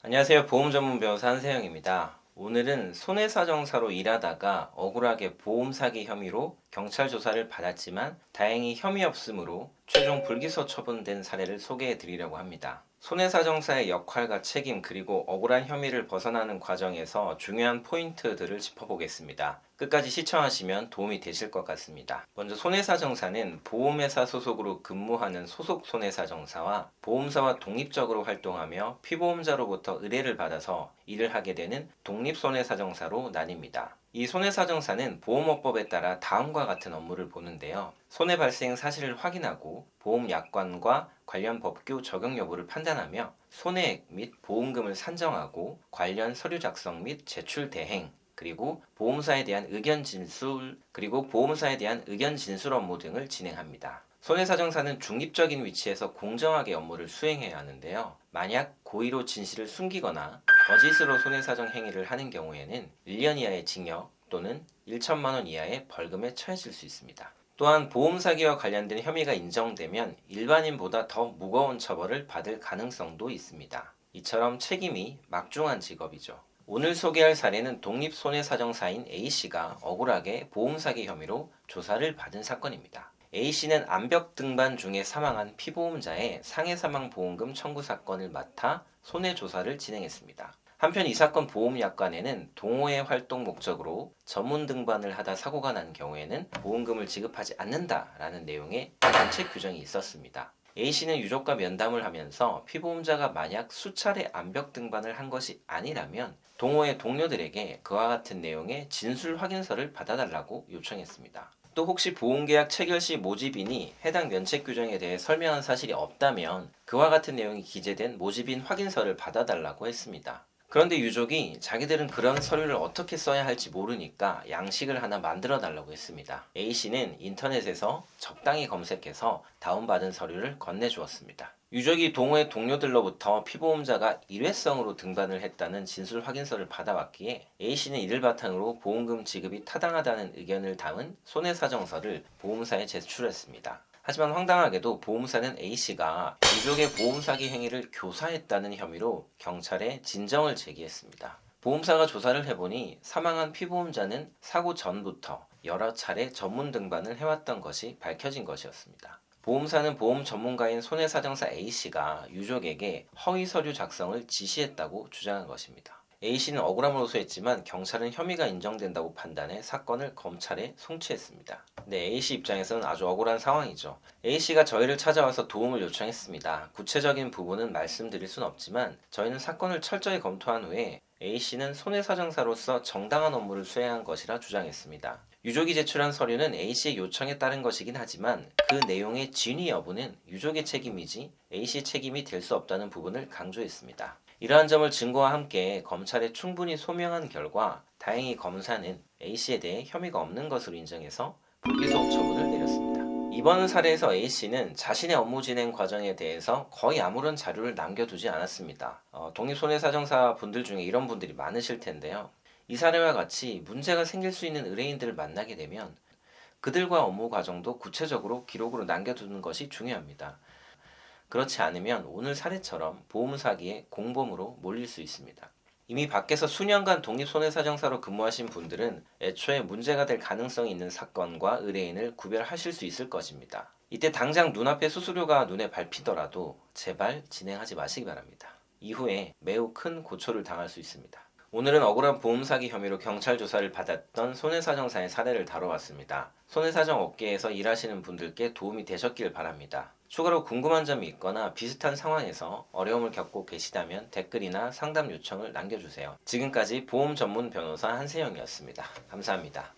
안녕하세요. 보험 전문 변호사 한세영입니다. 오늘은 손해사정사로 일하다가 억울하게 보험 사기 혐의로 경찰 조사를 받았지만 다행히 혐의 없음으로 최종 불기소 처분된 사례를 소개해 드리려고 합니다. 손해사정사의 역할과 책임 그리고 억울한 혐의를 벗어나는 과정에서 중요한 포인트들을 짚어보겠습니다. 끝까지 시청하시면 도움이 되실 것 같습니다. 먼저 손해사정사는 보험회사 소속으로 근무하는 소속 손해사정사와 보험사와 독립적으로 활동하며 피보험자로부터 의뢰를 받아서 일을 하게 되는 독립손해사정사로 나뉩니다. 이 손해사정사는 보험업법에 따라 다음과 같은 업무를 보는데요. 손해 발생 사실을 확인하고 보험 약관과 관련 법규 적용 여부를 판단하며 손해액 및 보험금을 산정하고 관련 서류 작성 및 제출 대행, 그리고 보험사에 대한 의견 진술, 업무 등을 진행합니다. 손해사정사는 중립적인 위치에서 공정하게 업무를 수행해야 하는데요. 만약 고의로 진실을 숨기거나 거짓으로 손해사정 행위를 하는 경우에는 1년 이하의 징역 또는 1천만 원 이하의 벌금에 처해질 수 있습니다. 또한 보험 사기와 관련된 혐의가 인정되면 일반인보다 더 무거운 처벌을 받을 가능성도 있습니다. 이처럼 책임이 막중한 직업이죠. 오늘 소개할 사례는 독립손해사정사인 A씨가 억울하게 보험 사기 혐의로 조사를 받은 사건입니다. A씨는 암벽 등반 중에 사망한 피보험자의 상해사망보험금 청구 사건을 맡아 손해조사를 진행했습니다. 한편 이 사건 보험약관에는 동호회 활동 목적으로 전문 등반을 하다 사고가 난 경우에는 보험금을 지급하지 않는다라는 내용의 면책 규정이 있었습니다. A씨는 유족과 면담을 하면서 피보험자가 만약 수차례 암벽 등반을 한 것이 아니라면 동호회 동료들에게 그와 같은 내용의 진술 확인서를 받아달라고 요청했습니다. 또 혹시 보험계약 체결 시 모집인이 해당 면책 규정에 대해 설명한 사실이 없다면 그와 같은 내용이 기재된 모집인 확인서를 받아달라고 했습니다. 그런데 유족이 자기들은 그런 서류를 어떻게 써야 할지 모르니까 양식을 하나 만들어 달라고 했습니다. A씨는 인터넷에서 적당히 검색해서 다운받은 서류를 건네주었습니다. 유족이 동호회 동료들로부터 피보험자가 일회성으로 등반을 했다는 진술 확인서를 받아왔기에 A씨는 이를 바탕으로 보험금 지급이 타당하다는 의견을 담은 손해사정서를 보험사에 제출했습니다. 하지만 황당하게도 보험사는 A씨가 유족의 보험 사기 행위를 교사했다는 혐의로 경찰에 진정을 제기했습니다. 보험사가 조사를 해보니 사망한 피보험자는 사고 전부터 여러 차례 전문 등반을 해왔던 것이 밝혀진 것이었습니다. 보험사는 보험 전문가인 손해사정사 A씨가 유족에게 허위 서류 작성을 지시했다고 주장한 것입니다. A씨는 억울함을 호소했지만 경찰은 혐의가 인정된다고 판단해 사건을 검찰에 송치했습니다. 네, A씨 입장에서는 아주 억울한 상황이죠. A씨가 저희를 찾아와서 도움을 요청했습니다. 구체적인 부분은 말씀드릴 순 없지만 저희는 사건을 철저히 검토한 후에 A씨는 손해사정사로서 정당한 업무를 수행한 것이라 주장했습니다. 유족이 제출한 서류는 A씨의 요청에 따른 것이긴 하지만 그 내용의 진위 여부는 유족의 책임이지 A씨의 책임이 될 수 없다는 부분을 강조했습니다. 이러한 점을 증거와 함께 검찰에 충분히 소명한 결과 다행히 검사는 A씨에 대해 혐의가 없는 것으로 인정해서 불기소 처분을 내렸습니다. 이번 사례에서 A씨는 자신의 업무 진행 과정에 대해서 거의 아무런 자료를 남겨두지 않았습니다. 독립손해사정사 분들 중에 이런 분들이 많으실 텐데요. 이 사례와 같이 문제가 생길 수 있는 의뢰인들을 만나게 되면 그들과 업무 과정도 구체적으로 기록으로 남겨두는 것이 중요합니다. 그렇지 않으면 오늘 사례처럼 보험 사기에 공범으로 몰릴 수 있습니다. 이미 밖에서 수년간 독립손해사정사로 근무하신 분들은 애초에 문제가 될 가능성이 있는 사건과 의뢰인을 구별하실 수 있을 것입니다. 이때 당장 눈앞에 수수료가 눈에 밟히더라도 제발 진행하지 마시기 바랍니다. 이후에 매우 큰 고초를 당할 수 있습니다. 오늘은 억울한 보험 사기 혐의로 경찰 조사를 받았던 손해사정사의 사례를 다뤄봤습니다. 손해사정 업계에서 일하시는 분들께 도움이 되셨길 바랍니다. 추가로 궁금한 점이 있거나 비슷한 상황에서 어려움을 겪고 계시다면 댓글이나 상담 요청을 남겨주세요. 지금까지 보험 전문 변호사 한세영이었습니다. 감사합니다.